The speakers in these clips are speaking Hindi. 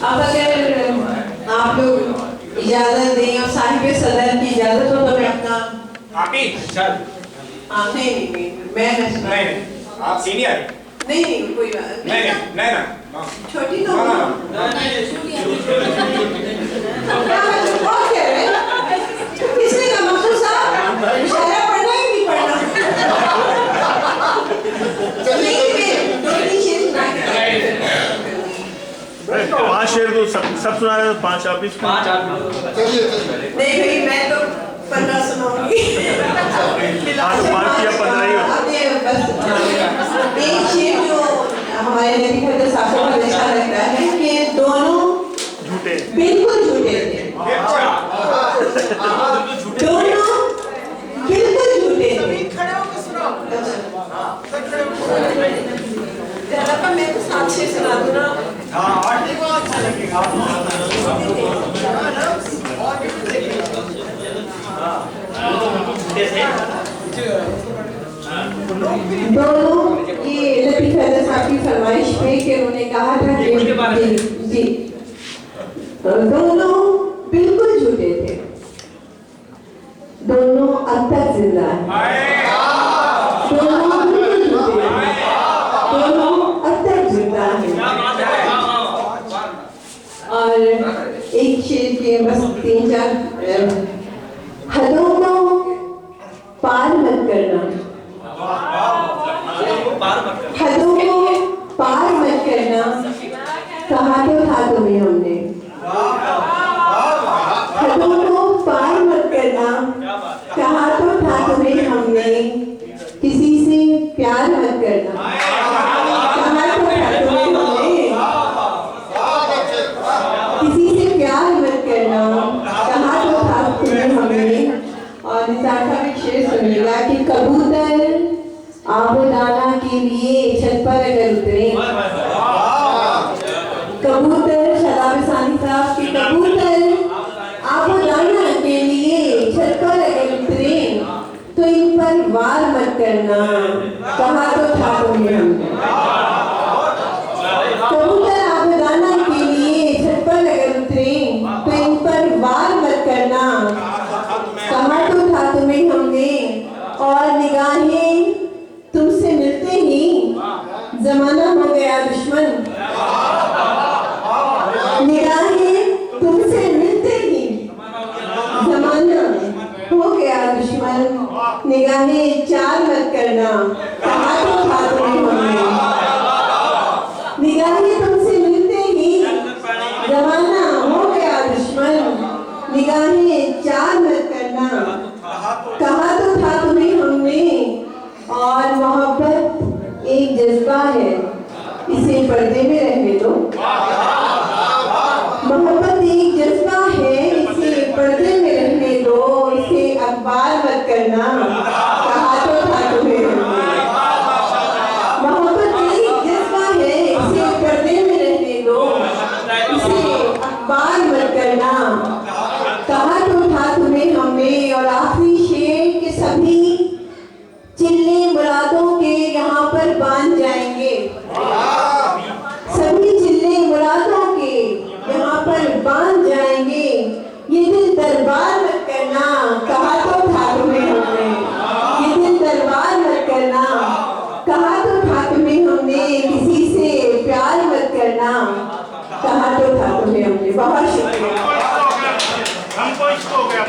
अब अगर आप लोग इजाजत दें और साहिब सदर की इजाजत हो तो मैं अपना नहीं मैं आप सीनियर नहीं कोई बात नहीं छोटी तो क्या कह रहे हैं किसने कहा मखसूस साहब इशारा पढ़ना ही नहीं पढ़ना पांच शेर तो सब सुना रहे, पांच आप नहीं भाई मैं तो 15 सुनाऊंगी। पांच या 15 ही हो। एक शेर जो हमारे नबी हज़रत साहब को अच्छा लगता है कि दोनों झूठे, बिल्कुल झूठे थे। दोनों बिल्कुल झूठे थे। मैं तो 7-6 सुना दूँ ना। दोनों ये लतीफ़ हज़रत साहब की फरमाइश पे कि उन्होंने कहा था कि जी दोनों बिल्कुल झूठे थे, दोनों अब तक जिंदा हैं, दोनों बिल्कुल झूठे हैं, दोनों अब तक जिंदा हैं। और एक शेर के बस 3-4 हदों को पार मत करना, हदों को पार मत करना, कहा तो था तुम्हें हमने। हदों को पार मत करना, कहा तो था तुम्हें हमने। किसी से प्यार मत करना, कहा तो था तुम्हें हमने। किसी से प्यार मत करना, कहा तो था तुम्हें हमने। और निसार का भी शेर सुनिएगा कि कबूतर आबोदाना के लिए छत पर अगर उतरे, कबूतर शराब सानी साहब के कबूतर आबोदाना के लिए छत पर अगर उतरे तो इन पर वार मत करना, कहा तो था तुम्हें हमने। कबूतर आबोदाना के लिए छत पर अगर उतरे तो इन पर वार मत करना, कहा तो था तुम्हें हमने। और निगाहें तुमसे मिलते ही जमाना हो गया दुश्मन, निगाहें तुमसे मिलते ही जमाना हो गया दुश्मन। निगाहें चार मत करना, कहा तो था तुम्हें हमने। निगाहें तुमसे मिलते ही जमाना हो गया दुश्मन, निगाहें चार मत करना, कहा तो था तुम्हें हमने। और मोहब्बत एक जज्बा है, इसे पर्दे में रहने दो। मोहब्बत एक जज्बा है, इसे पर्दे में रहने दो। इसे अखबार मत करना, कहा तो था तुम्हें हमने। मोहब्बत एक जज्बा है, इसे पर्दे में रहने दो। इसे अखबार मत करना, कहा तो था तुम्हें हमने। और आखिरी शेर के सभी चिल्ले मुरादों के यहाँ पर बांध जाएंगे, सभी चिल्ले मुरादों के यहाँ पर बांध जाएंगे। ये दिल दरबार मत करना, कहा तो था तुम्हें हमने। ये दिल दरबार मत करना, कहा तो था तुम्हें हमने। किसी से प्यार मत करना, कहा तो था तुम्हें हमने। बहुत शुक्रिया। हमको इसको हो गया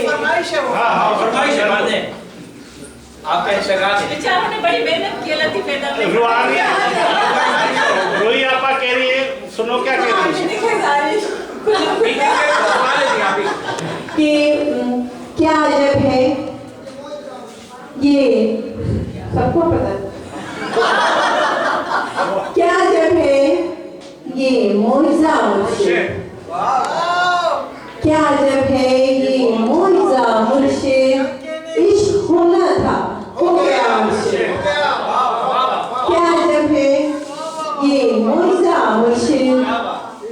फरमाइश है वो। फरमाइश है बात है। आपका इंस्टाग्राम है। बेचारों ने बड़ी मेहनत की लतीफ रोई आपा कह रही है, सुनो क्या कह रही है कि क्या अजब है, ये सबको पता, क्या अजब है ये मोइज़ा मुझसे, क्या अजब है ये मोइज़ा मुझसे। इश्क होना था हो गया मुझसे, क्या अजब है ये मोइज़ा मुझसे।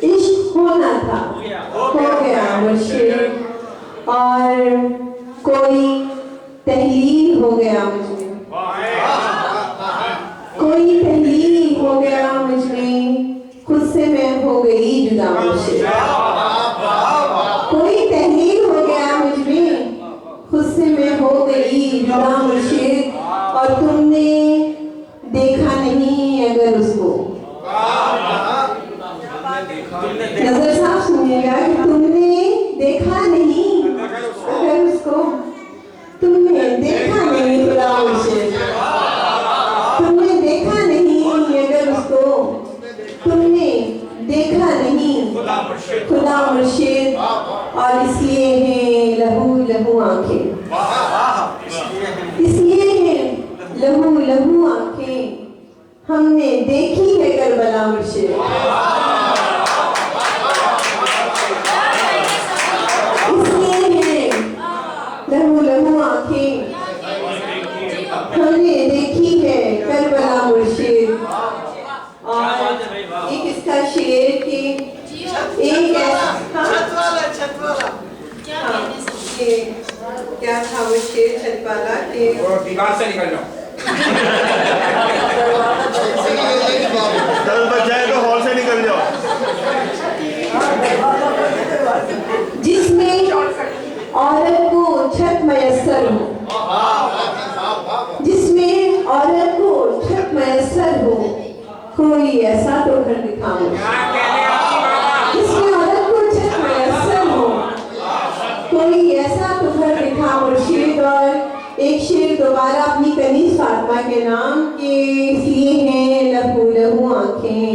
इश्क होना था हो गया मुझसे। और कोई तहलील हो गया मुझमें, कोई तहलील हो गया मुझमें। खुद से मैं हो गई जुदा मुझसे। कोई तहलील हो गया मुझ में, खुद से मैं हो गई जुदा मुझसे। और तुमने देखा नहीं अगर उसको, नजर साफ सुनिएगा कि तुमने देखा नहीं अगर उसको, तुमने देखा नहीं खुदा मुझसे, तुमने देखा नहीं अगर उसको, तुमने देखा नहीं खुदा मुर्शिद। और इसलिए हैं लहू लहू आंखें, इसलिए हैं लहू लहू आंखें, हमने देखी है करबला मुर्शिद। इसलिए हैं लहू लहू आंखें, हमने देखी है करबला मुर्शिद। और एक इसका शेर की एक क्या था वो शेर छत वाला कि वो दीवार से निकल जाओ। 10 बज जाए तो हॉल से निकल जाओ। जिसमें औरत को छत मयस्सर हो, जिसमें औरत को छत मयस्सर हो, कोई ऐसा तो घर दिखाओ। जिसमें औरत को छत मयस्सर हो, कोई ऐसा तो घर दिखा मुर्शिद। और एक शेर दोबारा अपनी कनीज फातिमा के नाम के, इसलिए हैं लहू लहू आंखें,